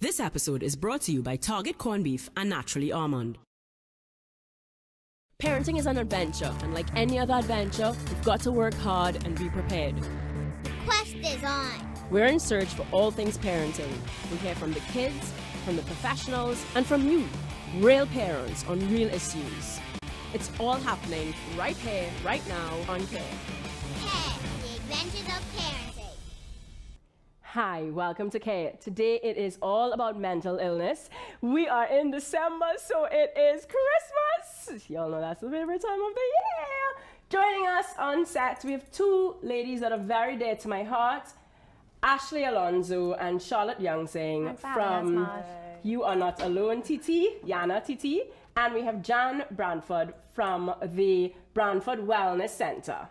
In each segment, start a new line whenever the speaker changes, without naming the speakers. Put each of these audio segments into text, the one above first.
This episode is brought to you by Target Corned Beef and Naturally Almond. Parenting is an adventure, and like any other adventure, you've got to work hard and be prepared.
The quest is on.
We're in search for all things parenting. We hear from the kids, from the professionals, and from you, real parents on real issues. It's all happening right here, right now on Care.
Care, the adventures of parenting.
Hi, welcome to Care. Today it is all about mental illness. We are in December, so it is Christmas. Y'all know that's the favorite time of the year. Joining us on set, we have two ladies that are very dear to my heart. Ashley Alonso and Charlotte Youngsing from You Are Not Alone TT, Yana TT. And we have Jan Branford from the Branford Wellness Center.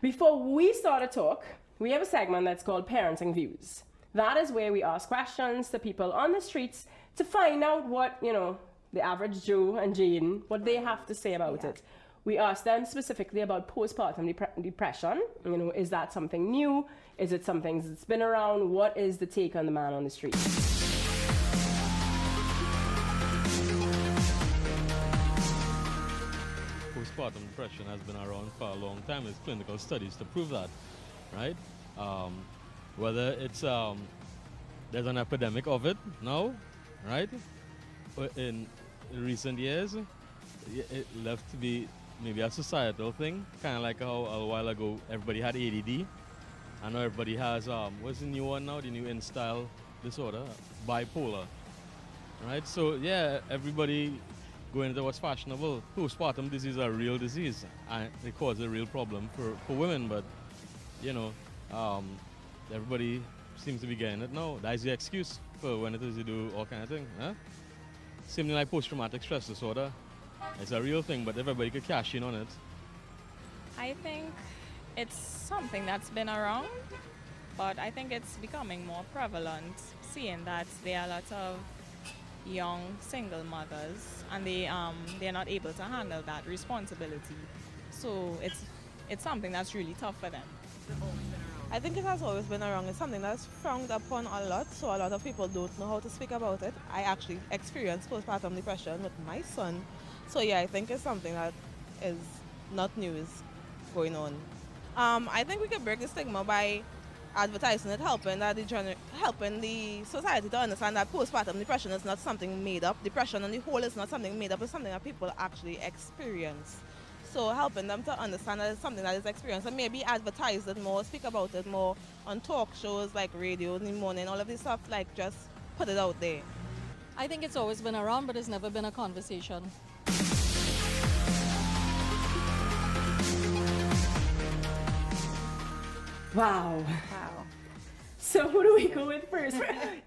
Before we start a talk, we have a segment that's called Parenting Views. That is where we ask questions to people on the streets to find out what, the average Joe and Jane, what they have to say about it. We ask them specifically about postpartum depression. Is that something new? Is it something that's been around? What is the take on the man on the street?
Postpartum depression has been around for a long time. There's clinical studies to prove that, right? Whether it's there's an epidemic of it now, right? In recent years, it left to be maybe a societal thing, kind of like how a while ago everybody had ADD. I know everybody has what's the new one now? The new in-style disorder, bipolar, right? So yeah, everybody going into what's fashionable. Postpartum disease is a real disease, and it causes a real problem for women. But everybody seems to be getting it now. That's the excuse for when it is you do all kind of thing. Huh? Same thing like post-traumatic stress disorder. It's a real thing, but everybody could cash in on it.
I think it's something that's been around, but I think it's becoming more prevalent, seeing that there are lots of young single mothers and they're not able to handle that responsibility. So it's something that's really tough for them.
I think it has always been around. It's something that's frowned upon a lot, so a lot of people don't know how to speak about it. I actually experienced postpartum depression with my son. So yeah, I think it's something that is not news going on. I think we could break the stigma by advertising it, helping the society to understand that postpartum depression is not something made up. Depression on the whole is not something made up, it's something that people actually experience. So helping them to understand that it's something that is experienced and maybe advertise it more, speak about it more on talk shows like radio in the morning, all of this stuff, like just put it out there.
I think it's always been around, but it's never been a conversation.
Wow. So who do we go with first?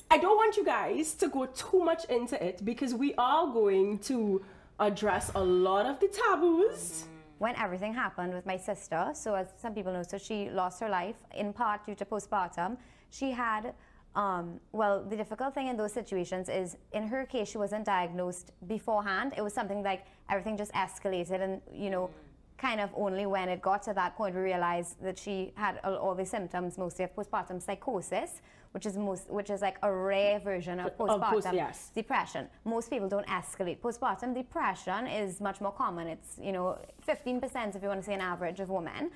I don't want you guys to go too much into it because we are going to address a lot of the taboos.
When everything happened with my sister, so as some people know, so she lost her life in part due to postpartum. She had, the difficult thing in those situations is, in her case, she wasn't diagnosed beforehand. It was something like everything just escalated and, kind of only when it got to that point we realized that she had all the symptoms, mostly of postpartum psychosis, which is like a rare version of postpartum depression. Most people don't escalate. Postpartum depression is much more common. It's 15% if you want to say an average of women,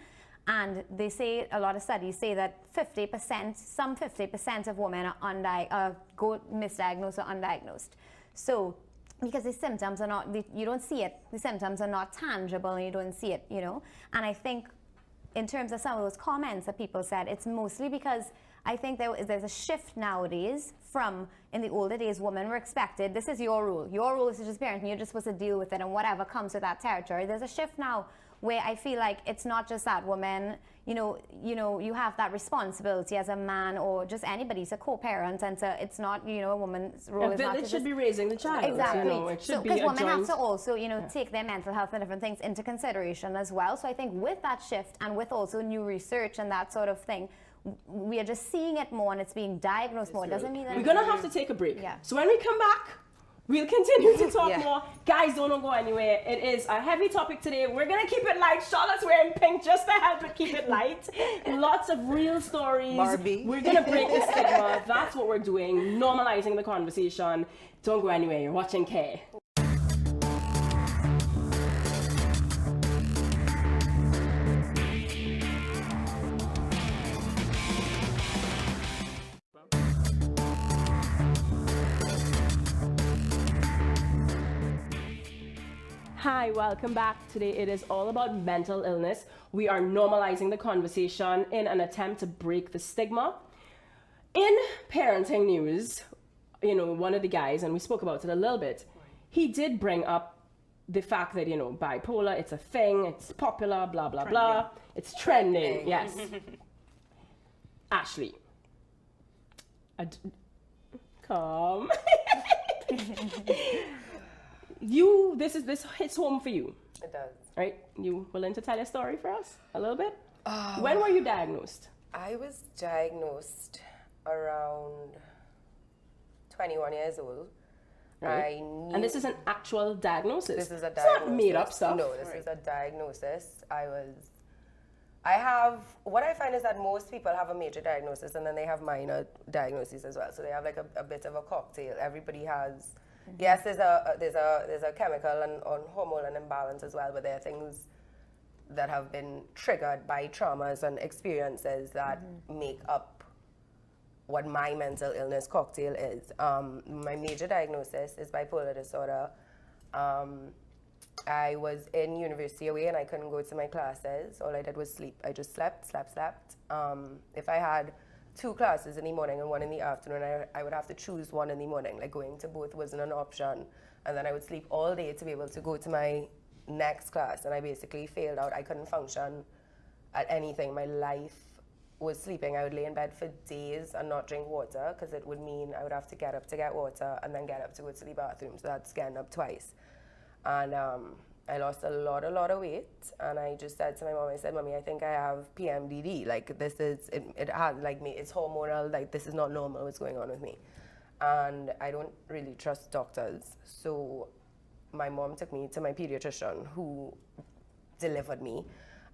and they say a lot of studies say that 50% of women are go misdiagnosed or undiagnosed. So because the symptoms are not, you don't see it, the symptoms are not tangible and you don't see it, And I think in terms of some of those comments that people said, it's mostly because I think there's a shift nowadays from, in the older days, women were expected, this is your rule. Your rule is to just parent and you're just supposed to deal with it and whatever comes with that territory. There's a shift now where I feel like it's not just that women, you have that responsibility as a man or just anybody to co-parent, and it's not, a woman's role.
A village should be raising the child.
Exactly.
It should be
because women
joint...
have to also, take their mental health and different things into consideration as well. So I think with that shift and with also new research and that sort of thing, we are just seeing it more and it's being diagnosed more. It doesn't mean that
we're gonna have to take a break.
Yeah.
So when we come back, We'll continue to talk
Yeah.
more. Guys, don't go anywhere. It is a heavy topic today. We're going to keep it light. Charlotte's wearing pink just to help it keep it light. Lots of real stories.
Barbie.
We're going to break the stigma. That's what we're doing. Normalizing the conversation. Don't go anywhere. You're watching K. Hi, welcome back. Today it is all about mental illness. We are normalizing the conversation in an attempt to break the stigma. In parenting news, you know, one of the guys, and we spoke about it a little bit, he did bring up the fact that, you know, bipolar, it's a thing, it's popular, blah, blah, blah. It's trending, yes. Ashley. Come. This hits home for you.
It does.
Right? You willing to tell your story for us a little bit? When were you diagnosed?
I was diagnosed around 21 years old.
Right. And this is an actual diagnosis.
This is a
It's
diagnosis.
not made up stuff.
No, this is a diagnosis. What I find is that most people have a major diagnosis and then they have minor diagnoses as well. So they have like a bit of a cocktail. Everybody has. Yes, there's a chemical and hormonal imbalance as well, but there are things that have been triggered by traumas and experiences that make up what my mental illness cocktail is. My major diagnosis is bipolar disorder. I was in university away and I couldn't go to my classes. All I did was sleep. I just slept. If I had 2 classes in the morning and 1 in the afternoon, I would have to choose 1 in the morning. Like going to both wasn't an option. And then I would sleep all day to be able to go to my next class. And I basically failed out. I couldn't function at anything. My life was sleeping. I would lay in bed for days and not drink water because it would mean I would have to get up to get water and then get up to go to the bathroom. So that's getting up twice. And I lost a lot of weight, and I just said to my mom, I said, Mommy, I think I have PMDD. Like, this is, it has, like, me, it's hormonal, like, this is not normal, what's going on with me. And I don't really trust doctors. So my mom took me to my pediatrician who delivered me.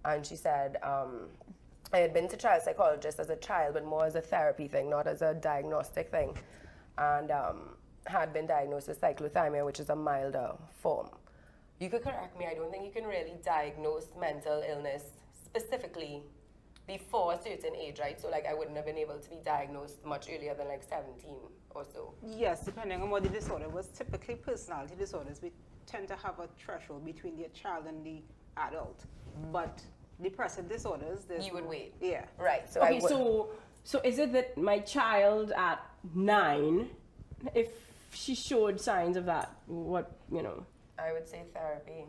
And she said, I had been to child psychologist as a child, but more as a therapy thing, not as a diagnostic thing. And had been diagnosed with cyclothymia, which is a milder form. You could correct me, I don't think you can really diagnose mental illness specifically before a certain age, right? So like I wouldn't have been able to be diagnosed much earlier than like 17 or so.
Yes, depending on what the disorder was. Typically personality disorders, we tend to have a threshold between the child and the adult. But depressive disorders,
You would wait.
Yeah.
Right, so
Okay, so is it that my child at 9, if she showed signs of that, what, you know?
I would say therapy.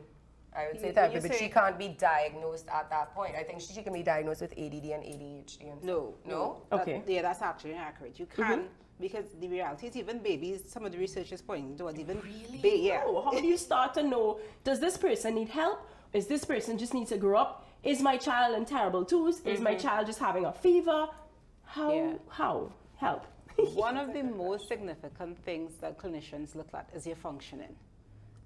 I would say
You
therapy, but
say-
she can't be diagnosed at that point. I think she can be diagnosed with ADD and ADHD and
No.
stuff. No?
Okay.
Yeah, that's actually inaccurate. You can, because the reality is even babies, some of the research is pointing towards even yeah.
Oh, how do you start to know, does this person need help? Is this person just needs to grow up? Is my child in terrible twos? Is my child just having a fever? How? Help.
One of the most significant things that clinicians look at is your functioning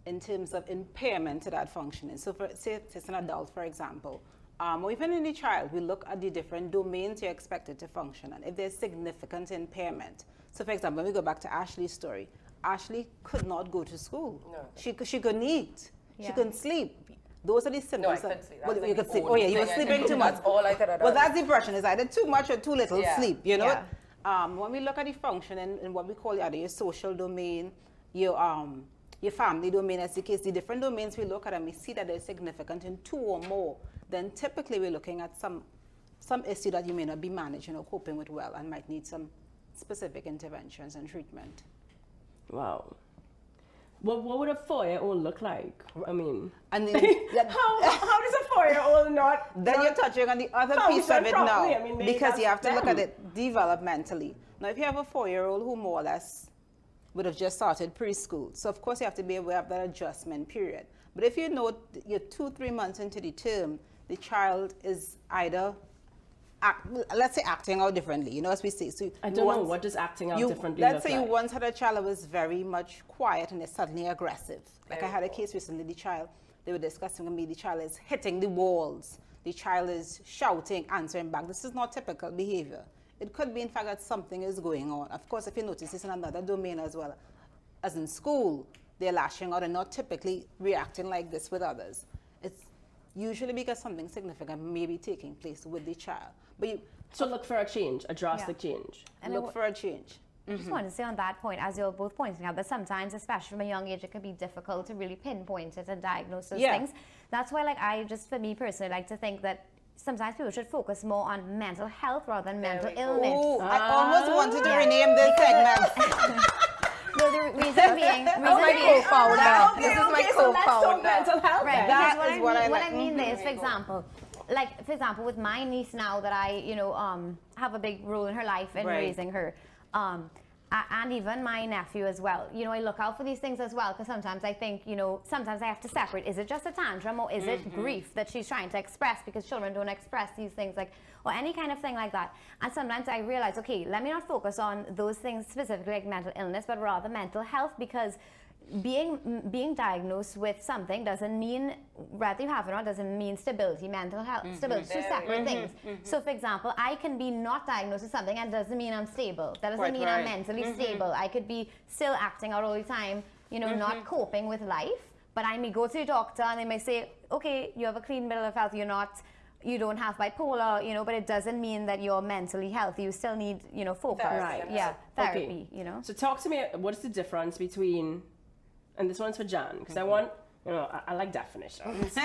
in terms of impairment to that functioning. So for, say it's an adult, for example, or even in a child, we look at the different domains you're expected to function on. If there's significant impairment. So for example, when we go back to Ashley's story, Ashley could not go to school.
No.
She couldn't eat. She
Yeah.
couldn't sleep. Those are the
No, I
symptoms.
couldn't sleep.
Well,
That's
you
like
could sleep.
the
Oh yeah,
only
you were
thing I
sleeping
could
too
do.
much.
That's all I could have
Well,
done.
that's depression. It's either too much or too little
Yeah.
sleep. You know.
Yeah.
When we look at the function in what we call your social domain, your family domain, as the case, the different domains we look at and we see that they're significant in 2 or more, then typically we're looking at some issue that you may not be managing or coping with well and might need some specific interventions and treatment.
Wow. What would a 4-year-old look like? I mean,
And then,
how does a 4-year-old not?
then you're touching on the other piece
function
of it now,
properly? I mean, maybe
because you have
that's
to look at
them.
it developmentally. Now, if you have a 4-year-old who more or less would have just started preschool, so of course you have to be aware of that adjustment period. But if you know you're 2-3 months into the term, the child is either let's say acting out differently, you know, as we say. So
I don't know, what does acting out differently
let's
look
say
like?
you once had a child that was very much quiet and is suddenly aggressive. Like I had a case recently, the child, they were discussing with me, the child is hitting the walls. The child is shouting, answering back. This is not typical behavior. It could be, in fact, that something is going on. Of course, if you notice this in another domain as well, as in school, they're lashing out and not typically reacting like this with others. It's usually because something significant may be taking place with the child. But
so look for a change, a drastic change.
And
look for a change.
I just wanted to say on that point, as you're both pointing out, that sometimes, especially from a young age, it can be difficult to really pinpoint it and diagnose those things. That's why, like, I just, for me personally, like to think that sometimes people should focus more on mental health rather than mental illness.
Ooh, I almost wanted to rename this segment.
No, the reason being,
This is my co-founder. This is my co-founder.
Mental health.
right?
That
Because
is what I like.
I mean is, for example, with my niece now that I, have a big role in her life in raising her, and even my nephew as well. You know, I look out for these things as well because sometimes I think, sometimes I have to separate. Is it just a tantrum or is it grief that she's trying to express? Because children don't express these things or any kind of thing like that. And sometimes I realize, okay, let me not focus on those things specifically like mental illness, but rather mental health, because being diagnosed with something doesn't mean, whether you have it or not, doesn't mean stability. Mental health, stability, two separate things. So, for example, I can be not diagnosed with something and doesn't mean I'm stable. That doesn't mean I'm mentally stable. I could be still acting out all the time, not coping with life. But I may go to the doctor and they may say, okay, you have a clean bill of health. You don't have bipolar, but it doesn't mean that you're mentally healthy. You still need, focus.
Right.
Yeah, therapy,
So talk to me, what's the difference between, and this one's for Jan, because I want, I like definitions.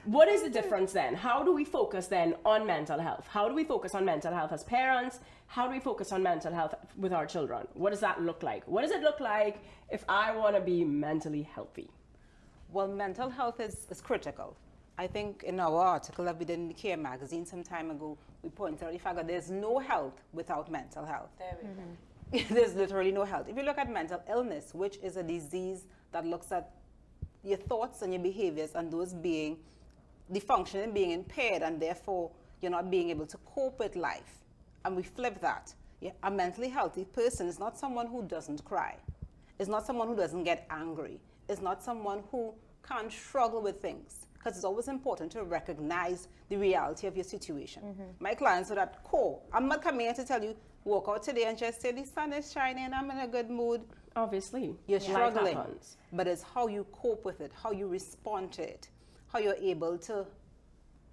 What is the difference then? How do we focus then on mental health? How do we focus on mental health as parents? How do we focus on mental health with our children? What does that look like? What does it look like if I want to be mentally healthy?
Well, mental health is critical. I think in our article that we did in the Care magazine some time ago, we pointed out the fact that there's no health without mental health. There we go. There's literally no health. If you look at mental illness, which is a disease that looks at your thoughts and your behaviors and those being, the functioning being impaired, and therefore you're not being able to cope with life. And we flip that. Yeah, a mentally healthy person is not someone who doesn't cry. It's not someone who doesn't get angry. It's not someone who can't struggle with things. Because it's always important to recognize the reality of your situation. My clients are at core. I'm not coming here to tell you, walk out today and just say, the sun is shining, I'm in a good mood.
Obviously.
You're struggling. But it's how you cope with it, how you respond to it, how you're able to.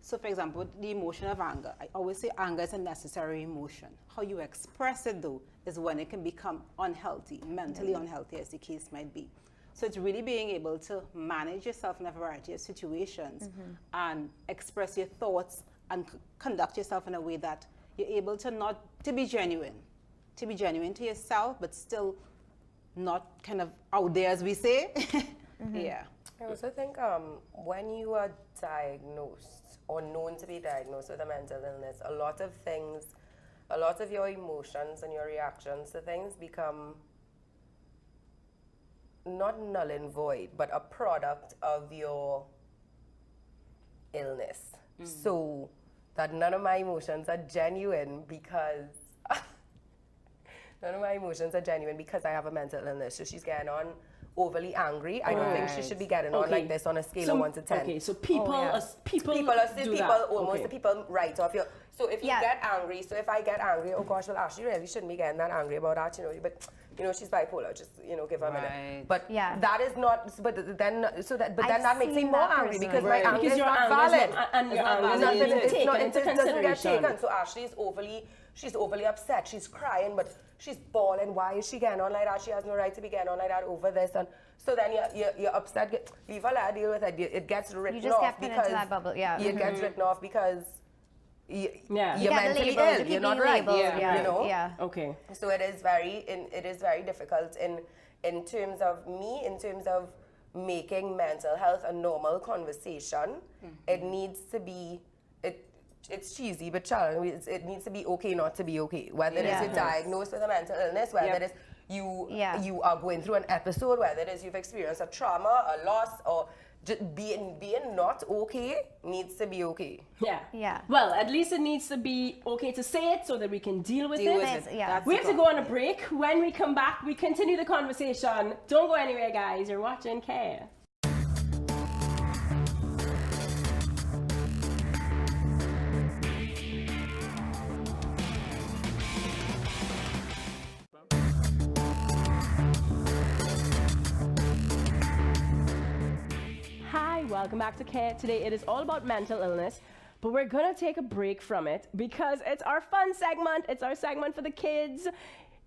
So, for example, the emotion of anger. I always say anger is a necessary emotion. How you express it, though, is when it can become unhealthy, mentally unhealthy, as the case might be. So it's really being able to manage yourself in a variety of situations and express your thoughts and conduct yourself in a way that you're able to be genuine to yourself, but still not kind of out there, as we say. Yeah.
I also think when you are diagnosed or known to be diagnosed with a mental illness, a lot of your emotions and your reactions to things become not null and void, but a product of your illness. So that none of my emotions are genuine because I have a mental illness. So she's getting on overly angry. I don't think she should be getting on like this on a scale of 1 to 10.
Okay, so people
write off your. So if you get angry, so if I get angry, oh gosh, well Ashley really shouldn't be getting that angry about that, but she's bipolar, just give her a minute. But that is not. But then that makes me more angry because my anger is not valid. It doesn't get taken. So Ashley is overly upset. She's crying, but she's bawling. Why is she getting on like that? She has no right to be getting on like that over this. And so then you're upset. Leave her, let her deal with it. It gets written off because
into that bubble. Yeah.
It gets written off because. You're
you
mentally ill. You're not right.
Yeah.
Okay.
So it is very difficult in terms of making mental health a normal conversation. It needs to be it's cheesy but challenging. It needs to be okay not to be okay. Whether it is you're diagnosed with a mental illness, whether it is you are going through an episode, whether it is you've experienced a trauma, a loss, or just being not okay needs to be okay.
Yeah.
Yeah.
Well, at least it needs to be okay to say it so that we can deal with it.
Yeah.
That's
We
the
have to go on a break. When we come back, we continue the conversation. Don't go anywhere, guys. You're watching Care. Hi, welcome back to Care. Today it is all about mental illness, but we're gonna take a break from it because it's our fun segment. It's our segment for the kids.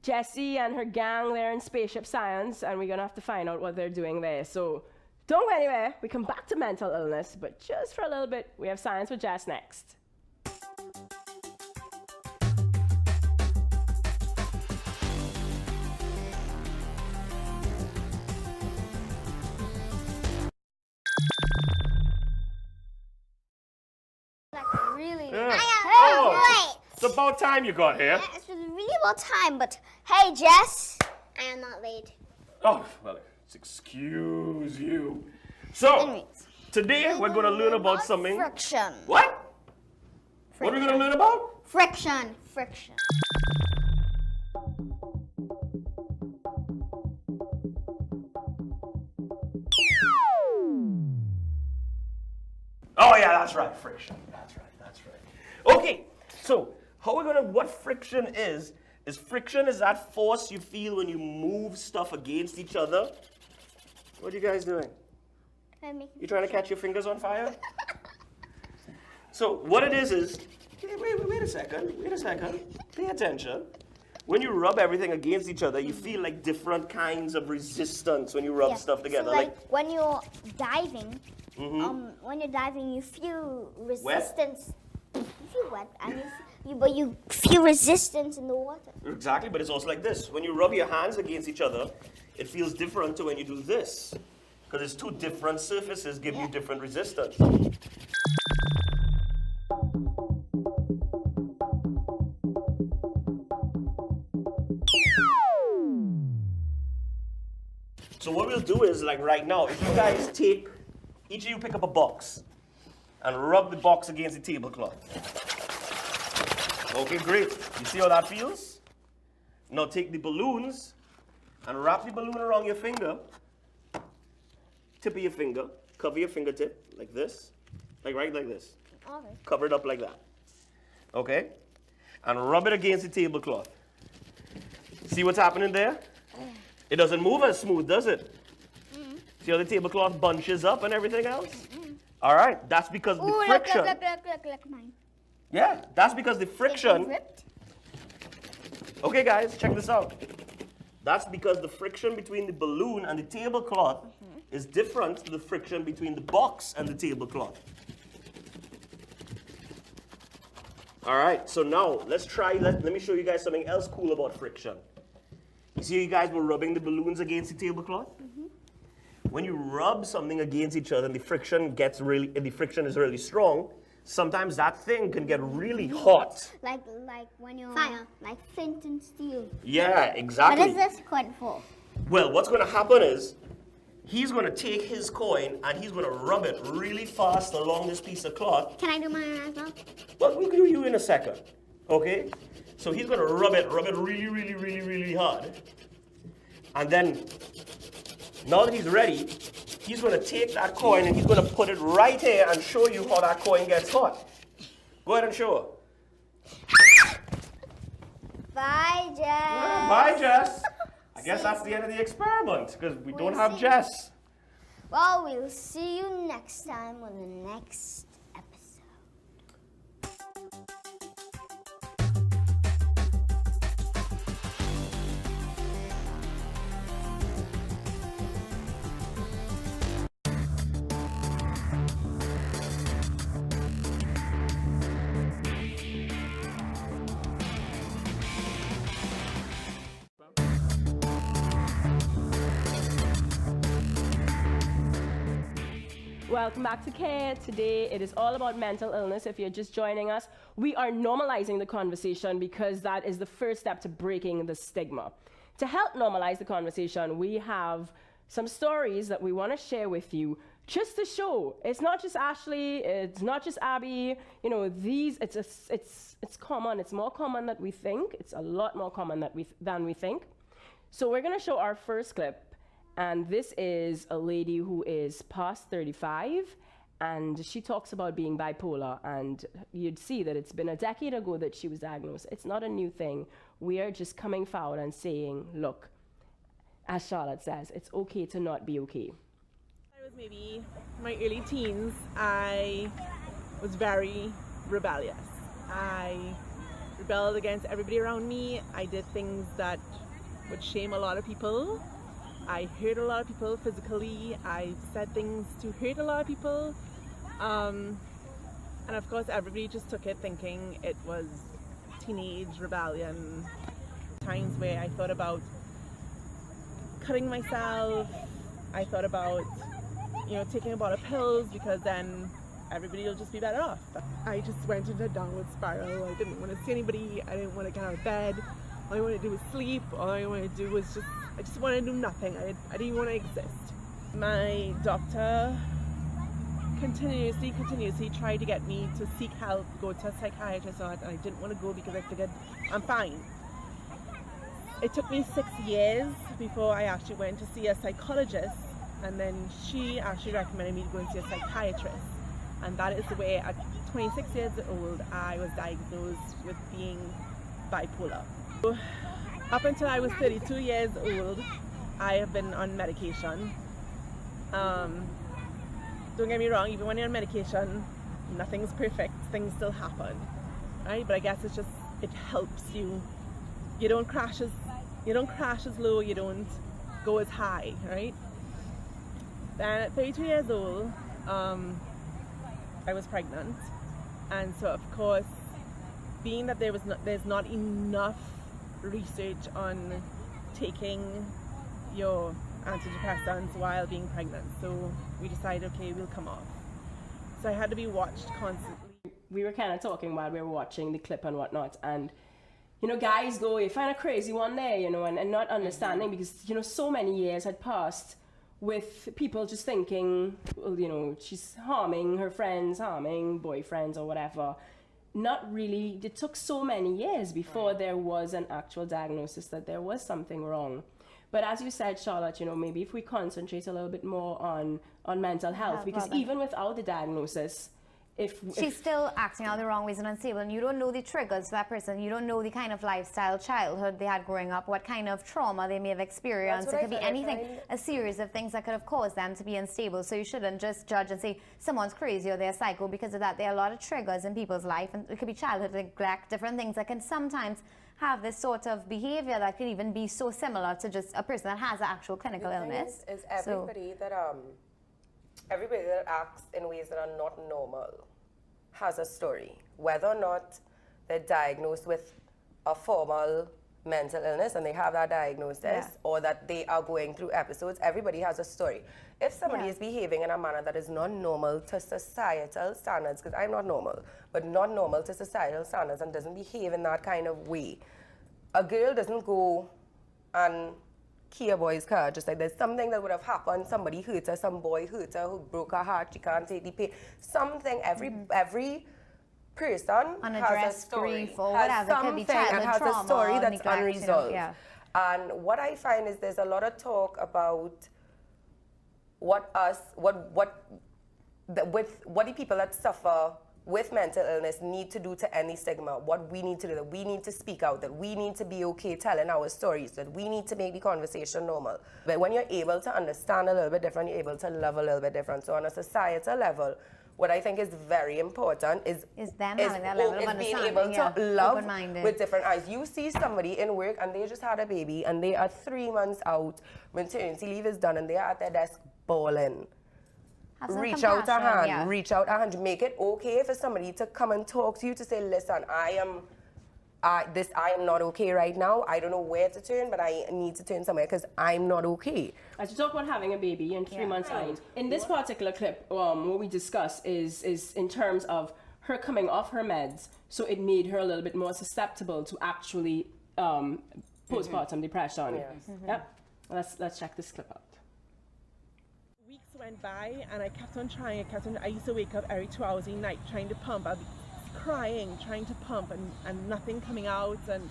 Jessie and her gang, they're in spaceship science, and we're gonna have to find out what they're doing there. So don't go anywhere. We come back to mental illness, but just for a little bit, we have science with Jess next.
Like really.
Yeah.
Hey,
Oh, it's about time you got here.
It's really about time, but hey, Jess, I am not late.
Oh, well, excuse you. So,
Anyways,
today we're going to learn about something.
friction.
What? What are we going to learn about?
Friction. Friction.
Oh, yeah, that's right, friction. That's right. Okay, so what friction is friction is that force you feel when you move stuff against each other. What are you guys doing? You trying to catch your fingers on fire? So what it is, wait a second, pay attention. When you rub everything against each other, you feel like different kinds of resistance when you rub stuff together.
So like when you're diving, you feel resistance. You feel wet, and but you feel resistance in the water.
Exactly, but it's also like this. When you rub your hands against each other, it feels different to when you do this. Because it's two different surfaces give you different resistance. So what we'll do is, like right now, if you guys take, each of you pick up a box and rub the box against the tablecloth. Okay, great. You see how that feels? Now take the balloons and wrap the balloon around your finger, tip of your finger, cover your fingertip like this, like this.
Okay.
Cover it up like that. Okay? And rub it against the tablecloth. See what's happening there? It doesn't move as smooth, does it? See how the tablecloth bunches up and everything else? All right, that's because the friction.
Look, mine.
Yeah, that's because the friction.
Ripped.
Okay, guys, check this out. That's because the friction between the balloon and the tablecloth is different to the friction between the box and the tablecloth. All right, so now let's try, let me show you guys something else cool about friction. You see you guys were rubbing the balloons against the tablecloth? When you rub something against each other and the friction is really strong, sometimes that thing can get really hot.
Like when you're fire, like flint and steel.
Yeah, exactly.
What is this coin for?
Well, what's going to happen is he's going to take his coin and he's going to rub it really fast along this piece of cloth.
Can I do mine as well?
Well, we'll do you in a second. Okay? So he's going to rub it really hard. And then, now that he's ready, he's going to take that coin and he's going to put it right here and show you how that coin gets hot. Go ahead and show her.
Bye, Jess.
Yeah, bye, Jess. I guess that's the end of the experiment because we don't have Jess.
Well, we'll see you next time on the next episode.
Welcome back to Care. Today it is all about mental illness. If you're just joining us, we are normalizing the conversation because that is the first step to breaking the stigma. To help normalize the conversation, we have some stories that we want to share with you just to show it's not just Ashley, it's not just Abby. You know, it's common. It's more common than we think. It's a lot more common than we think. So we're gonna show our first clip, and this is a lady who is past 35, and she talks about being bipolar, and you'd see that it's been a decade ago that she was diagnosed. It's not a new thing. We are just coming forward and saying, look, as Charlotte says, it's okay to not be okay.
I was maybe my early teens. I was very rebellious. I rebelled against everybody around me. I did things that would shame a lot of people. I hurt a lot of people physically. I said things to hurt a lot of people. And of course everybody just took it thinking it was teenage rebellion. Times where I thought about cutting myself. I thought about, you know, taking a bottle of pills because then everybody will just be better off. I just went into a downward spiral. I didn't want to see anybody. I didn't want to get out of bed. All I wanted to do was sleep. All I wanted to do was I just wanted to do nothing. I didn't want to exist. My doctor continuously tried to get me to seek help, go to a psychiatrist, and I didn't want to go because I figured I'm fine. It took me 6 years before I actually went to see a psychologist, and then she actually recommended me to go and see a psychiatrist. And that is the way at 26 years old I was diagnosed with being bipolar. Up until I was 32 years old, I have been on medication. Don't get me wrong, even when you're on medication, nothing's perfect, things still happen, right? But I guess it's just, it helps you. You don't crash as low, you don't go as high, right? Then at 32 years old, I was pregnant, and so of course, being that there's not enough research on taking your antidepressants while being pregnant, so we decided, okay, we'll come off. So I had to be watched constantly.
We were kind of talking while we were watching the clip and whatnot, and you know, guys go, you find a crazy one there, you know, and not understanding because, you know, so many years had passed with people just thinking, well, you know, she's harming her friends, harming boyfriends or whatever. Not really, it took so many years before there was an actual diagnosis that there was something wrong. But as you said, Charlotte, you know, maybe if we concentrate a little bit more on mental health, because even without the diagnosis,
she's still acting out the wrong ways and unstable, and you don't know the triggers for that person. You don't know the kind of lifestyle, childhood they had growing up, what kind of trauma they may have experienced. It could be anything, a series of things that could have caused them to be unstable. So you shouldn't just judge and say someone's crazy or they're psycho because of that. There are a lot of triggers in people's life, and it could be childhood neglect, different things that can sometimes have this sort of behavior that could even be so similar to just a person that has an actual clinical illness.
Is everybody that acts in ways that are not normal has a story, whether or not they're diagnosed with a formal mental illness and they have that diagnosis, or that they are going through episodes. Everybody has a story. If somebody is behaving in a manner that is not normal to societal standards, because I'm not normal, but not normal to societal standards, and doesn't behave in that kind of way, a girl doesn't go and key a boy's car. Just like there's something that would have happened, somebody hurt her, some boy hurt her who broke her heart, she can't take the pain. Something, every person has a story,
grief or whatever,
something,
could be childhood
and has
trauma,
a story that's
neglect,
unresolved.
You know,
And what I find is there's a lot of talk about what the people that suffer with mental illness need to do to end the stigma, what we need to do, that we need to speak out, that we need to be okay telling our stories, that we need to make the conversation normal. But when you're able to understand a little bit different, you're able to love a little bit different. So on a societal level, what I think is very important is
them having that level of
being able to love
open-minded.
with different eyes. You see somebody in work and they just had a baby and they are 3 months out, maternity leave is done, and they are at their desk bawling. Reach out a hand, reach out a hand. Make it okay for somebody to come and talk to you, to say, listen, I am not okay right now. I don't know where to turn, but I need to turn somewhere because I'm not okay.
As you talk about having a baby in 3 months' time, in this particular clip, what we discuss is in terms of her coming off her meds, so it made her a little bit more susceptible to actually postpartum depression. Let's check this clip out.
Weeks went by and I kept on trying. I used to wake up every 2 hours a night trying to pump. I'd be crying, trying to pump and nothing coming out. And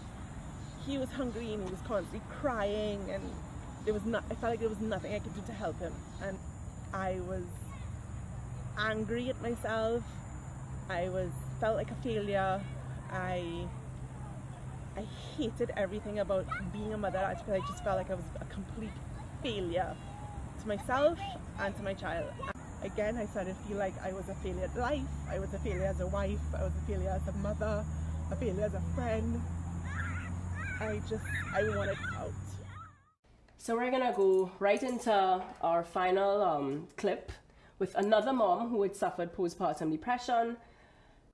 he was hungry and he was constantly crying, and I felt like there was nothing I could do to help him. And I was angry at myself. Felt like a failure. I hated everything about being a mother. I just felt like I was a complete failure to myself and to my child. Again, I started to feel like I was a failure at life. I was a failure as a wife. I was a failure as a mother, a failure as a friend. I wanted out.
So we're gonna go right into our final clip with another mom who had suffered postpartum depression.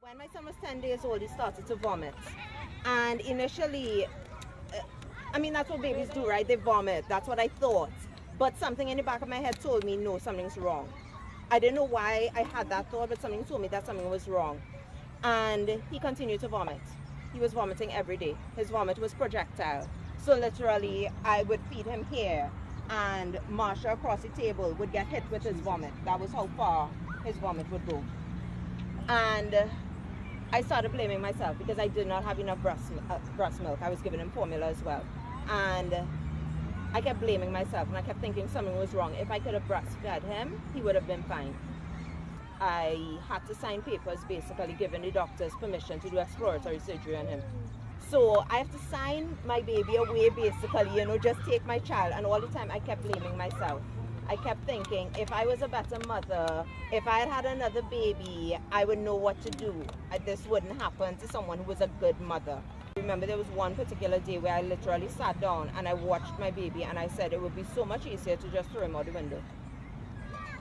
When my son was 10 days old, he started to vomit. And initially, that's what babies do, right? They vomit. That's what I thought. But something in the back of my head told me, no, something's wrong. I didn't know why I had that thought, but something told me that something was wrong. And he continued to vomit. He was vomiting every day. His vomit was projectile. So literally, I would feed him here, and Marsha across the table would get hit with his vomit. That was how far his vomit would go. And I started blaming myself because I did not have enough breast milk. I was giving him formula as well. And I kept blaming myself, and I kept thinking something was wrong. If I could have breastfed him, he would have been fine. I had to sign papers basically giving the doctors permission to do exploratory surgery on him. So I have to sign my baby away basically, just take my child. And all the time I kept blaming myself. I kept thinking, if I was a better mother, if I had had another baby, I would know what to do. This wouldn't happen to someone who was a good mother. Remember, there was one particular day where I literally sat down and I watched my baby, and I said it would be so much easier to just throw him out the window.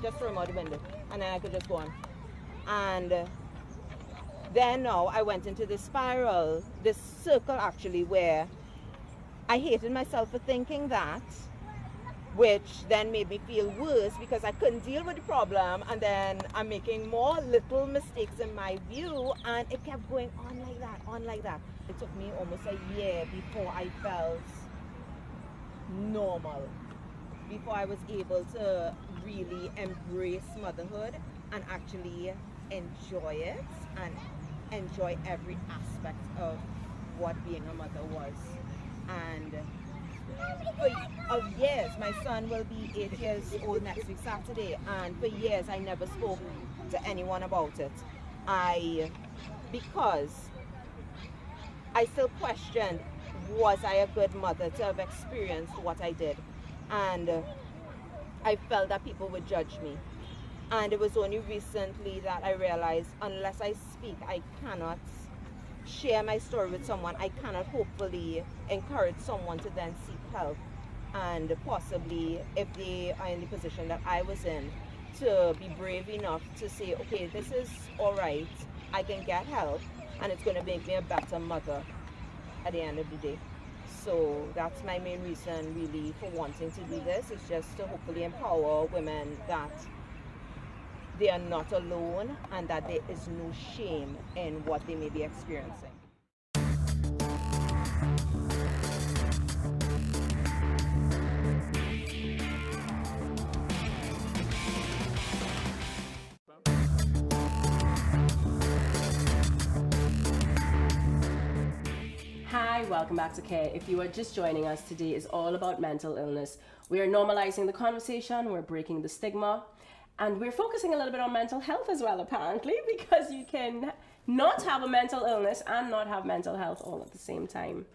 Just throw him out the window, and then I could just go on. And then now I went into this spiral, this circle actually, where I hated myself for thinking that, which then made me feel worse because I couldn't deal with the problem, and then I'm making more little mistakes in my view, and it kept going on like that, on like that. It took me almost a year before I felt normal, before I was able to really embrace motherhood and actually enjoy it and enjoy every aspect of what being a mother was. And for years, my son will be 8 years old next week Saturday, and for years I never spoke to anyone about it. Because I still questioned, was I a good mother to have experienced what I did? And I felt that people would judge me. And it was only recently that I realized, unless I speak, I cannot share my story with someone. I cannot hopefully encourage someone to then seek help, and possibly, if they are in the position that I was in, to be brave enough to say, okay, this is all right, I can get help, and it's going to make me a better mother at the end of the day. So that's my main reason really for wanting to do this, is just to hopefully empower women that they are not alone and that there is no shame in what they may be experiencing.
Hi, welcome back to Care. If you are just joining us, today is all about mental illness. We are normalizing the conversation, we're breaking the stigma, and we're focusing a little bit on mental health as well, apparently, because you can not have a mental illness and not have mental health all at the same time.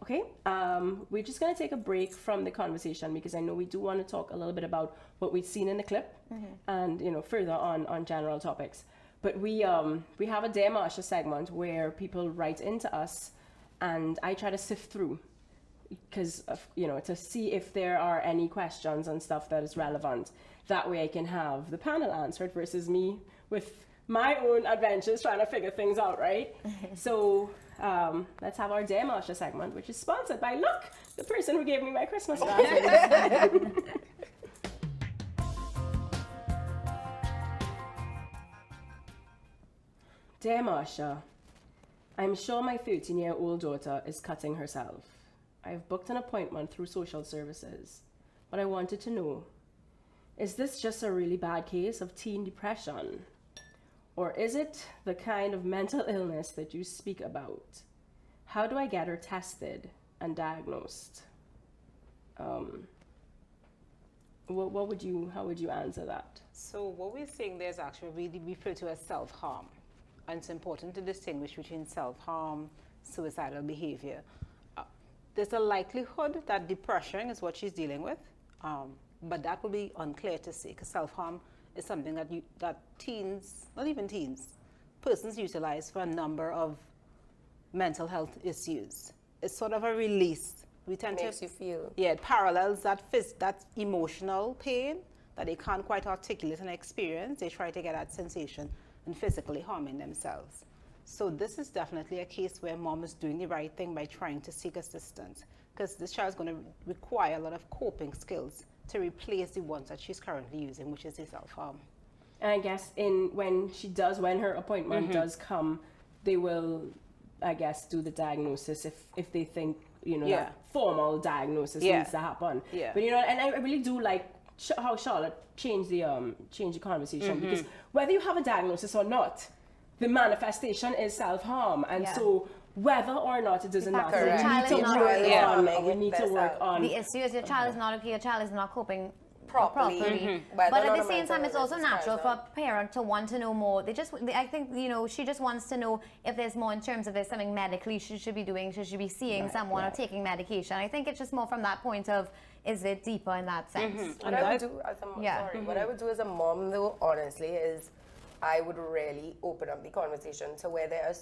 Okay, we're just going to take a break from the conversation because I know we do want to talk a little bit about what we've seen in the clip and, further on general topics. But we have a Dear Marsha segment where people write into us, and I try to sift through because, to see if there are any questions and stuff that is relevant. That way I can have the panel answered versus me with my own adventures trying to figure things out, right? So let's have our Dear Marsha segment, which is sponsored by, look, the person who gave me my Christmas present. Dear Marsha, I'm sure my 13-year-old daughter is cutting herself. I've booked an appointment through social services, but I wanted to know, is this just a really bad case of teen depression? Or is it the kind of mental illness that you speak about? How do I get her tested and diagnosed? How would you answer that?
So what we're saying there is actually really referred to as self-harm. And it's important to distinguish between self-harm, suicidal behavior. There's a likelihood that depression is what she's dealing with, but that will be unclear to say, because self-harm is something that teens, not even teens, persons utilize for a number of mental health issues. It's sort of a release. We tend
Makes you feel.
Yeah, it parallels that emotional pain that they can't quite articulate and experience. They try to get that sensation and physically harming themselves. So this is definitely a case where mom is doing the right thing by trying to seek assistance, because this child is going to require a lot of coping skills to replace the ones that she's currently using, which is the self-harm.
And I guess when her appointment does come, they will, I guess, do the diagnosis if they think, that formal diagnosis needs to happen.
Yeah.
But and I really do like how Charlotte changed the conversation, because whether you have a diagnosis or not, the manifestation is self-harm, and so whether or not it doesn't matter, we need to work on.
The issue is your child is not okay, your child is not coping
properly.
But at the same time, it's also natural for a parent to want to know more. I think, she just wants to know if there's more in terms of there's something medically she should be doing, she should be seeing someone or taking medication. I think it's just more from that point of, is it deeper in that sense?
What I would do as a what I would do as a mom, though, honestly, is I would really open up the conversation to where there are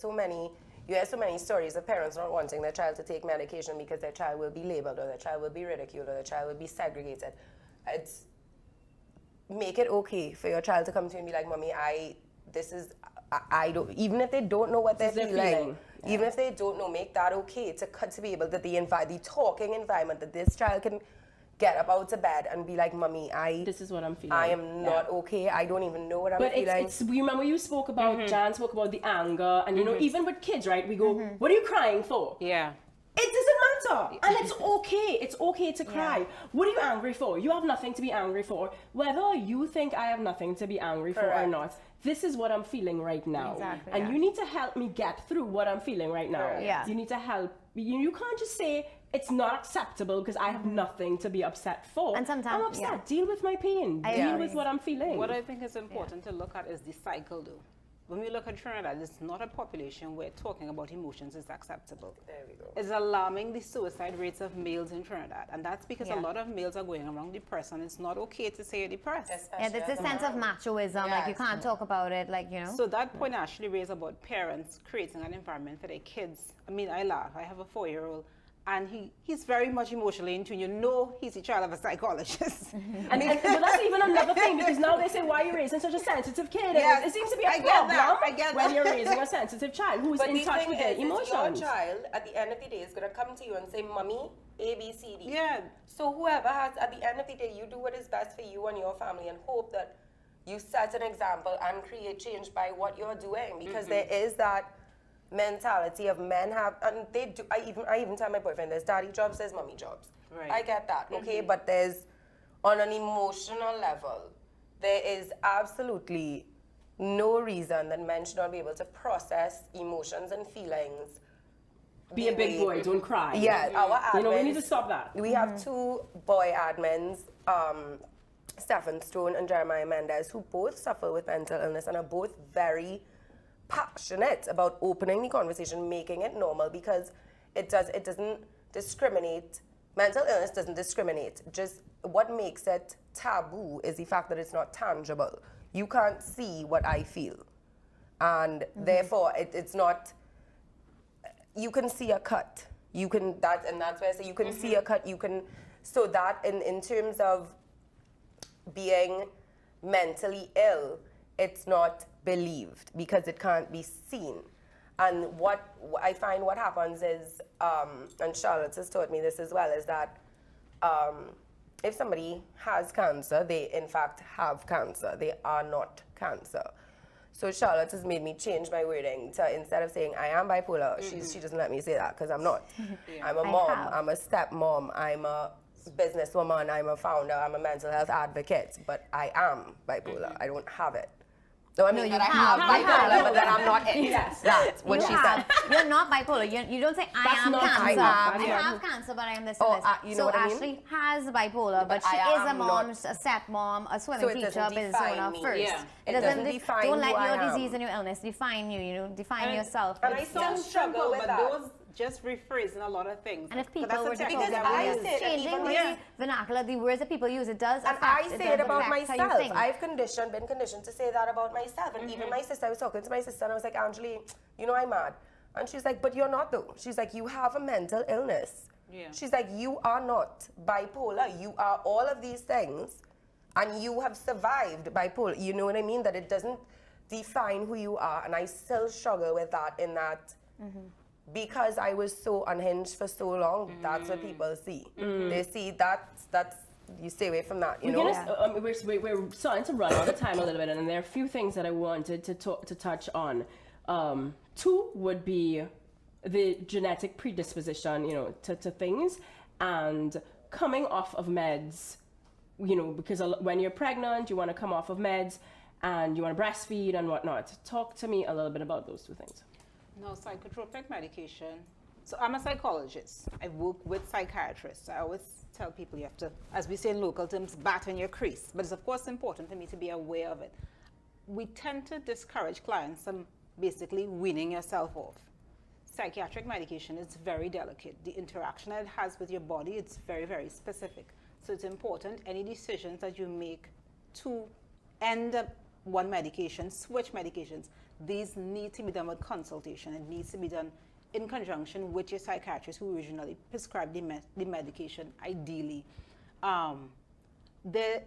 you hear so many stories of parents not wanting their child to take medication because their child will be labeled, or their child will be ridiculed, or their child will be segregated. Make it okay for your child to come to you and be like, Mommy, I don't, even if they don't know what they're feeling. Even if they don't know, make that okay to be able to the talking environment that this child can get up out of bed and be like, Mommy,
this is what I'm feeling.
I am not okay. I don't even know what I'm feeling.
But we remember you spoke about, Jan spoke about the anger, and even with kids, right? We go, what are you crying for?
Yeah.
It doesn't matter, and it's okay. It's okay to cry. Yeah. What are you angry for? You have nothing to be angry for. Whether you think I have nothing to be angry for or not, this is what I'm feeling right now.
Exactly,
and you need to help me get through what I'm feeling right now.
Yeah.
You need to help. You can't just say it's not acceptable because I have nothing to be upset for.
And sometimes
I'm upset. Deal with my pain. Deal with what I'm feeling.
What I think is important to look at is the cycle, though. When we look at Trinidad, it's not a population where talking about emotions is acceptable.
There we go.
It's alarming the suicide rates of males in Trinidad. And that's because a lot of males are going around depressed, and it's not okay to say you're depressed.
There's this sense of machoism, like you can't talk about it,
So that point actually raised about parents creating an environment for their kids. I mean, I laugh. I have a 4-year-old. And he's very much emotionally in tune. He's a child of a psychologist.
But that's even another thing, because now they say, why are you raising such a sensitive kid? Yes, it seems to be a problem when you're raising a sensitive child who's in touch with their emotions.
Your child, at the end of the day, is going to come to you and say, Mommy, A, B, C, D.
Yeah.
So whoever has, at the end of the day, you do what is best for you and your family, and hope that you set an example and create change by what you're doing. Because there is that mentality of men have, and they do. I even tell my boyfriend, there's daddy jobs, there's mommy jobs.
Right.
I get that, okay, but there's, on an emotional level, there is absolutely no reason that men should not be able to process emotions and feelings.
Be a big boy, don't cry.
Yeah, our admins,
we need to stop that.
We have 2 boy admins, Stephen Stone and Jeremiah Mendez, who both suffer with mental illness and are both very passionate about opening the conversation, making it normal, because it doesn't discriminate. Mental illness doesn't discriminate. Just what makes it taboo is the fact that it's not tangible. You can't see what I feel, and therefore it's not. You can see a cut. You can and that's where I say you can see a cut. You can, so that in terms of being mentally ill, it's not believed because it can't be seen. And what I find what happens is, and Charlotte has taught me this as well, is that if somebody has cancer, they in fact have cancer. They are not cancer. So Charlotte has made me change my wording to, instead of saying I am bipolar, she doesn't let me say that because I'm not. I'm a mom, I'm a stepmom, I'm a businesswoman, I'm a founder, I'm a mental health advocate, but I am bipolar. I don't have it. No, I mean that I have bipolar, but that I'm not it.
Yes.
That's what she said.
You're not bipolar. You don't say, I am cancer. I have cancer, but I am this and this.
You know what I mean?
Ashley has bipolar, but she is a mom, a stepmom, a swimming teacher, business owner first.
Yeah.
It doesn't
define
don't let
who I
your
am.
disease and your illness define you. You know, define yourself.
And I still struggle with that. Those just rephrasing a lot of things.
And if people were to
because
talk
I
about
say that
changing
even
the vernacular, the words that people use, it does
and
affect.
I say it about
how you
myself.
think.
I've been conditioned to say that about myself. And even my sister, I was talking to my sister and I was like, Angeli, you know I'm mad. And she's like, but you're not though. She's like, you have a mental illness.
Yeah.
She's like, you are not bipolar. You are all of these things and you have survived bipolar. You know what I mean? That it doesn't define who you are. And I still struggle with that in that because I was so unhinged for so long, that's what people see. They see that's you stay away from that, you know?
We're starting to run out of time a little bit, and there are a few things that I wanted to touch on. Two would be the genetic predisposition, you know, to things, and coming off of meds, you know, because when you're pregnant, you want to come off of meds, and you want to breastfeed and whatnot. Talk to me a little bit about those two things.
No, psychotropic medication. So I'm a psychologist. I work with psychiatrists. I always tell people you have to, as we say in local terms, bat in your crease. But it's of course important for me to be aware of it. We tend to discourage clients from basically weaning yourself off. Psychiatric medication is very delicate. The interaction that it has with your body, it's very, very specific. So it's important any decisions that you make to end up one medication, switch medications, these need to be done with consultation. It needs to be done in conjunction with your psychiatrist who originally prescribed the medication, ideally. There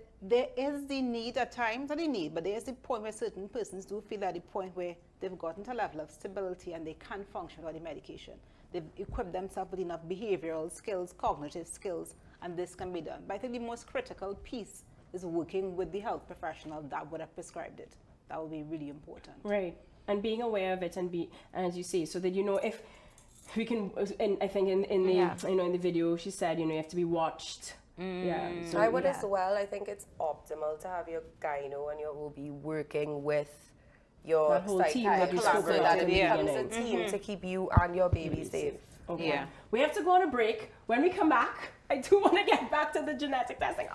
is the need at times, not the need, but there is the point where certain persons do feel at the point where they've gotten to a level of stability and they can't function without the medication. They've equipped themselves with enough behavioral skills, cognitive skills, and this can be done. But I think the most critical piece is working with the health professional that would have prescribed it. That would be really important.
Right, and being aware of it, and as you say, so that you know if we can. And I think in the you know in the video she said you have to be watched. Yeah, so
I would as well. I think it's optimal to have your gyno and your OB working with your
that whole team that we spoke about
it becomes a team to keep you and your baby safe.
Okay. Yeah. We have to go on a break. When we come back, I do want to get back to the genetic testing.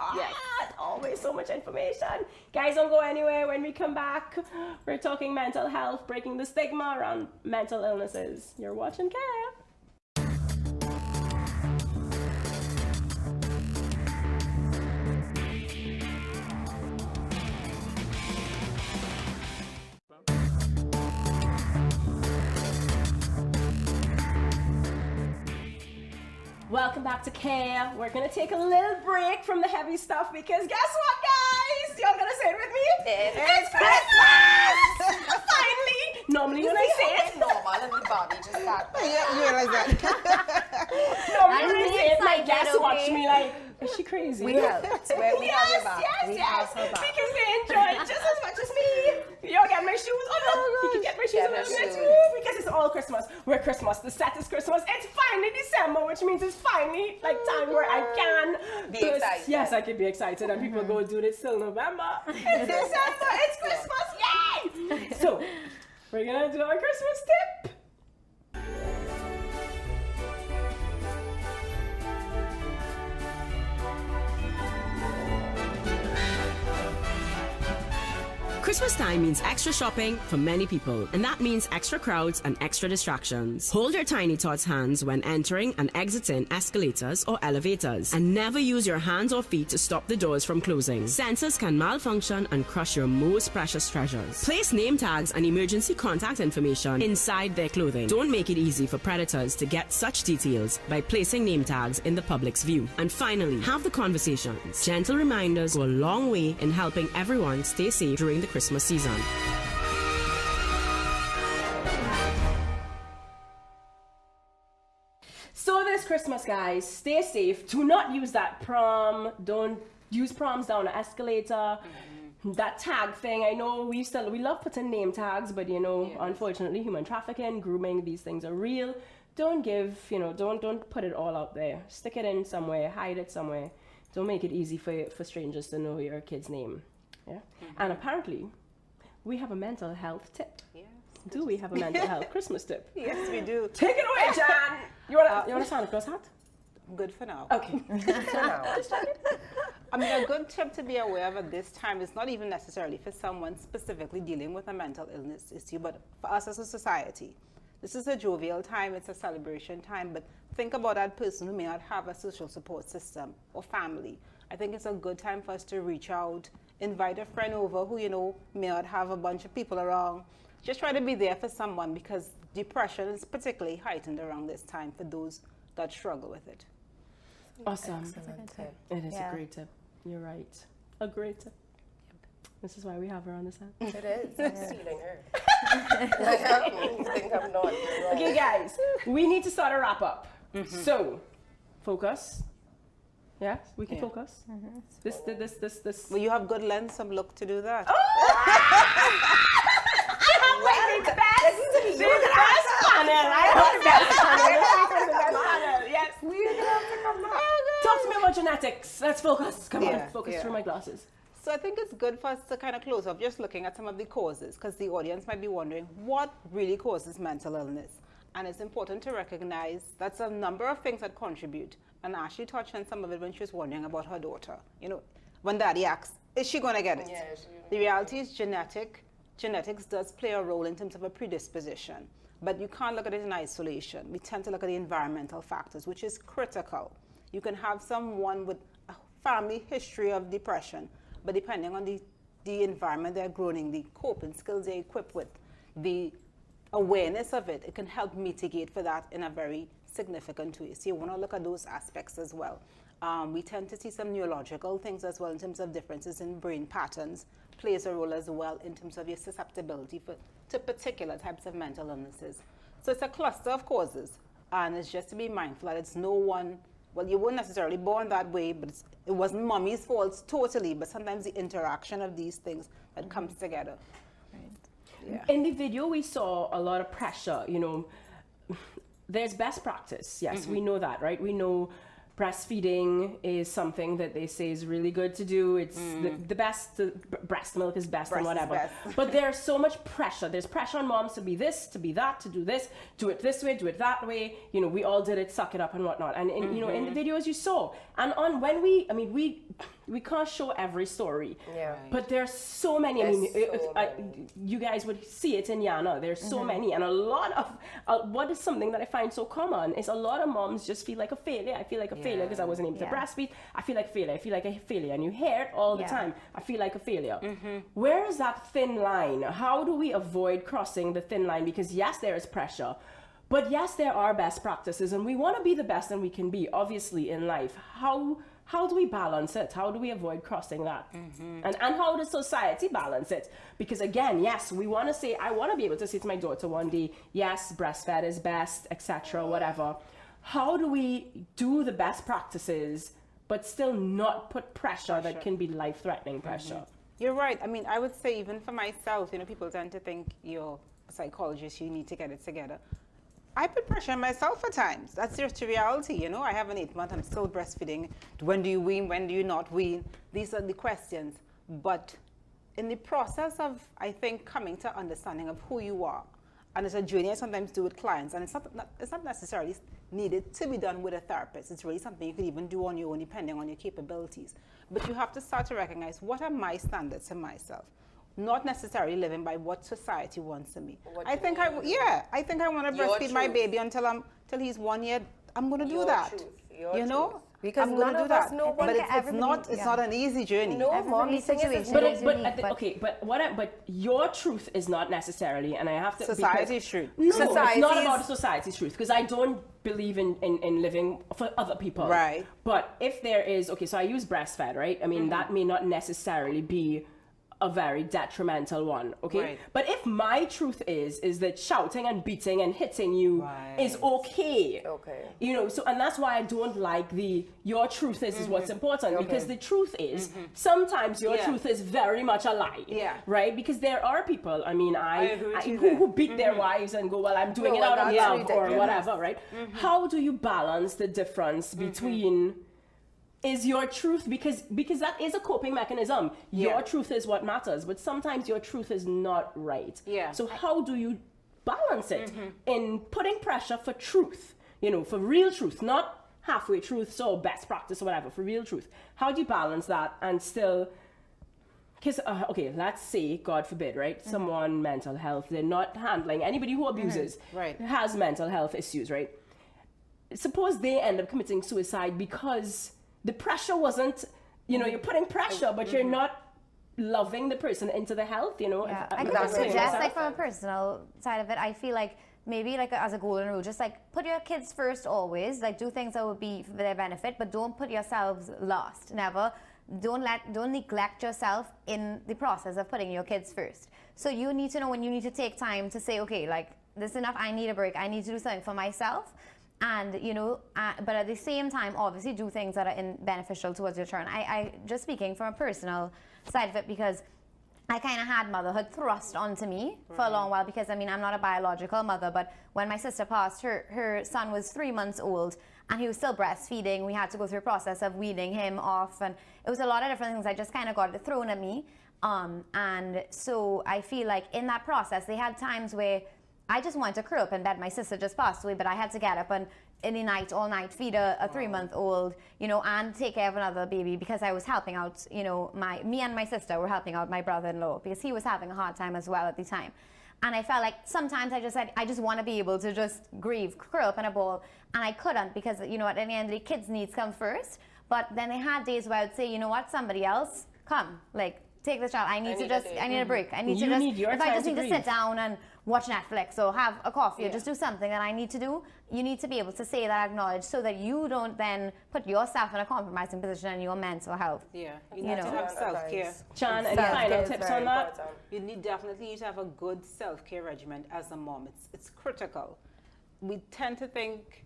Always so much information. Guys, don't go anywhere. When we come back, we're talking mental health, breaking the stigma around mental illnesses. You're watching Care. Welcome back to Care. We're gonna take a little break from the heavy stuff because guess what, guys? Y'all gonna say it with me? It's Christmas! Finally! Normally when I say it,
normal and the body just that.
Yeah, you realize that.
Normally when I say it, my guests watch me like, is she crazy?
We helped. We have your back.
Yes. Because they enjoy it just as much as me. Y'all get my shoes. Oh no, you can get my shoes on the too. Because it's all Christmas. We're Christmas. The set is Christmas. It's finally December, which means it's finally like time where I can
be excited.
Yes, I can be excited, and people go do this till November. It's December. It's Christmas. Yay! So we're gonna do our Christmas tip.
Christmas time means extra shopping for many people, and that means extra crowds and extra distractions. Hold your tiny tots hands when entering and exiting escalators or elevators, and never use your hands or feet to stop the doors from closing. Sensors can malfunction and crush your most precious treasures. Place name tags and emergency contact information inside their clothing. Don't make it easy for predators to get such details by placing name tags in the public's view. And finally, have the conversations. Gentle reminders go a long way in helping everyone stay safe during the Christmas season.
So this Christmas, guys, stay safe. Do not use that prom. Don't use proms down an escalator. That tag thing, I know we love putting name tags, but unfortunately human trafficking, grooming, these things are real. don't give, don't put it all out there. Stick it in somewhere, hide it somewhere. Don't make it easy for strangers to know your kid's name. Yeah. And apparently, we have a mental health tip.
Yes.
Do we have a mental health Christmas tip?
Yes, we do.
Take it away, Jan. You want a Santa Claus hat?
Good for now.
Okay.
For now.
I mean, a good tip to be aware of at this time is not even necessarily for someone specifically dealing with a mental illness issue, but for us as a society. This is a jovial time, it's a celebration time, but think about that person who may not have a social support system or family. I think it's a good time for us to reach out, invite a friend over who, may not have a bunch of people around. Just try to be there for someone, because depression is particularly heightened around this time for those that struggle with it.
Awesome.
Excellent tip.
It is a great tip. You're right. A great tip. This is why we have her on the set.
It is. I'm stealing her. You think I'm not. You're wrong.
Okay, guys, we need to start a wrap up. So, focus. Yes, we can focus. This.
Well, you have good lens, some look to do that.
The best panel. I have the best panel. Yes. Talk to me about genetics. Let's focus. Come on, focus through my glasses.
So I think it's good for us to kind of close off just looking at some of the causes, because the audience might be wondering what really causes mental illness. And it's important to recognize that's a number of things that contribute. And Ashley touched on some of it when she was wondering about her daughter. When daddy asks, is she going to get it?
Yeah,
the reality is genetic. Genetics does play a role in terms of a predisposition. But you can't look at it in isolation. We tend to look at the environmental factors, which is critical. You can have someone with a family history of depression, but depending on the environment they're grown in, the coping skills they're equipped with, the awareness of it, it can help mitigate for that in a very significant way. So you want to look at those aspects as well. We tend to see some neurological things as well in terms of differences in brain patterns, plays a role as well in terms of your susceptibility to particular types of mental illnesses. So it's a cluster of causes, and it's just to be mindful that it's no one, well, you weren't necessarily born that way, but it wasn't mommy's fault totally, but sometimes the interaction of these things that comes together.
Yeah. In the video, we saw a lot of pressure, There's best practice. Yes, we know that, right? We know breastfeeding is something that they say is really good to do. It's the best. Breast milk is best and whatever. But there's so much pressure. There's pressure on moms to be this, to be that, to do this, do it this way, do it that way. We all did it, suck it up and whatnot. And in the videos you saw, and on when we can't show every story.
Yeah.
But there's so many. You guys would see it in Yana. There's so many, and a lot of what is something that I find so common is a lot of moms just feel like a failure. I feel like a failure because I wasn't able to breastfeed. I feel like a failure. I feel like a failure, and you hear it all the time. I feel like a failure. Where is that thin line? How do we avoid crossing the thin line? Because yes, there is pressure. But yes, there are best practices, and we want to be the best that we can be, obviously, in life. How do we balance it? How do we avoid crossing that? And how does society balance it? Because again, yes, we want to say, I want to be able to say to my daughter one day, yes, breastfed is best, etc., whatever. How do we do the best practices, but still not put pressure that can be life-threatening pressure?
You're right. I mean, I would say even for myself, people tend to think you're a psychologist, you need to get it together. I put pressure on myself at times. That's just the reality, I have an 8-month, I'm still breastfeeding. When do you wean? When do you not wean? These are the questions. But in the process of, I think, coming to understanding of who you are, and it's a journey I sometimes do with clients, and it's not necessarily needed to be done with a therapist. It's really something you can even do on your own, depending on your capabilities. But you have to start to recognize, what are my standards for myself? Not necessarily living by what society wants of me. I think I want to breastfeed my baby until he's 1 year. I'm going to do that.
Because
I'm going to do that.
No
but it's not an easy journey.
No, mommy situation.
But your truth is not necessarily, and I have to.
Society's truth.
No, it's not about society's truth, because I don't believe in living for other people.
Right.
But if there is, so I use breastfed, right? I mean, that may not necessarily be a very detrimental one, okay?
Right.
But if my truth is that shouting and beating and hitting you is okay.
Okay.
You know, so, and that's why I don't like your truth is what's important, because the truth is, sometimes your truth is very much a lie.
Yeah.
Right? Because there are people, I mean,
agree with you there.
who beat their wives and go, well, I'm doing it out of
that's
love or
ridiculous.
whatever, right? How do you balance the difference between is your truth, because that is a coping mechanism. Your truth is what matters, but sometimes your truth is not right.
Yeah.
So how do you balance it in putting pressure for truth, you know, for real truth, not halfway truth, so best practice or whatever, for real truth? How do you balance that and still, because, okay, let's say, God forbid, right, someone mental health, they're not handling, anybody who abuses has mental health issues, right? Suppose they end up committing suicide because the pressure wasn't, you know, you're putting pressure, but you're not loving the person into the health, you know.
Yeah, I could suggest, like, from a personal side of it, I feel like maybe, like, as a golden rule, just, like, put your kids first always, like, do things that would be for their benefit, but don't put yourselves last, never. Don't neglect yourself in the process of putting your kids first. So you need to know when you need to take time to say, okay, like, this is enough, I need a break, I need to do something for myself. And, you know, but at the same time, obviously do things that are beneficial towards your children. I just speaking from a personal side of it, because I kind of had motherhood thrust onto me for a long while, because, I mean, I'm not a biological mother, but when my sister passed, her son was 3 months old, and he was still breastfeeding. We had to go through a process of weaning him off, and it was a lot of different things. I just kind of got it thrown at me. And so I feel like in that process, they had times where I just wanted to curl up in bed. My sister just passed away, but I had to get up and in the night, all night, feed a 3-month-old, you know, and take care of another baby, because I was helping out, you know, me and my sister were helping out my brother-in-law, because he was having a hard time as well at the time. And I felt like sometimes I just want to be able to just grieve, curl up in a ball, and I couldn't, because, you know, at the end of the day, kids' needs come first. But then they had days where I would say, you know what, somebody else, come, like, take this child. I need a break. I need if I just need to sit down and watch Netflix or have a coffee or just do something that I need to do, you need to be able to say that, acknowledge, so that you don't then put yourself in a compromising position in your mental health.
Yeah, you need to have self-care.
Chan, any final tips on that?
You definitely need to have a good self-care regimen as a mom. It's critical. We tend to think,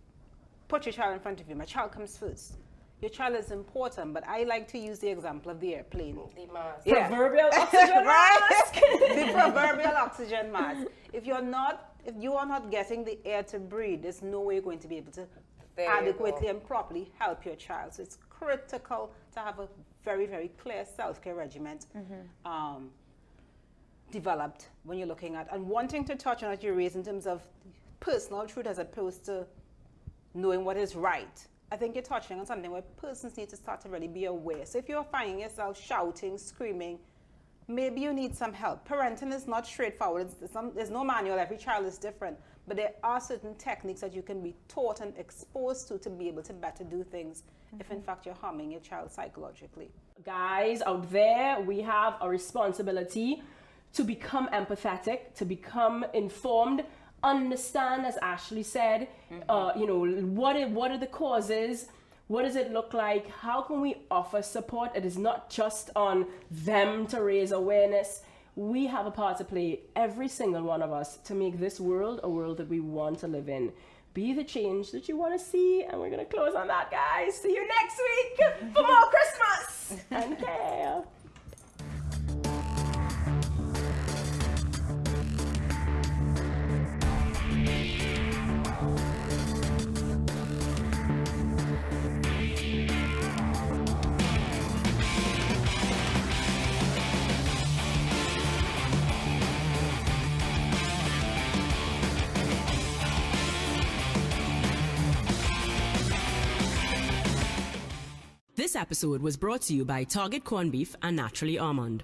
put your child in front of you. My child comes first. Your child is important, but I like to use the example of the airplane.
The mask.
Yeah.
Proverbial oxygen mask.
The proverbial oxygen mask. If you are not getting the air to breathe, there's no way you're going to be able to adequately and properly help your child. So it's critical to have a very, very clear self-care regimen developed when you're looking at, and wanting to touch on what you raised in terms of personal truth as opposed to knowing what is right. I think you're touching on something where persons need to start to really be aware. So if you're finding yourself shouting, screaming, maybe you need some help. Parenting is not straightforward. There's no manual. Every child is different. But there are certain techniques that you can be taught and exposed to be able to better do things if, in fact, you're harming your child psychologically.
Guys out there, we have a responsibility to become empathetic, to become informed, understand, as Ashley said, you know, what are the causes, what does it look like, how can we offer support? It is not just on them to raise awareness. We have a part to play, every single one of us, to make this world a world that we want to live in. Be the change that you want to see, and we're going to close on that, guys. See you next week for more Christmas and care.
This episode was brought to you by Target Corned Beef and Naturally Almond.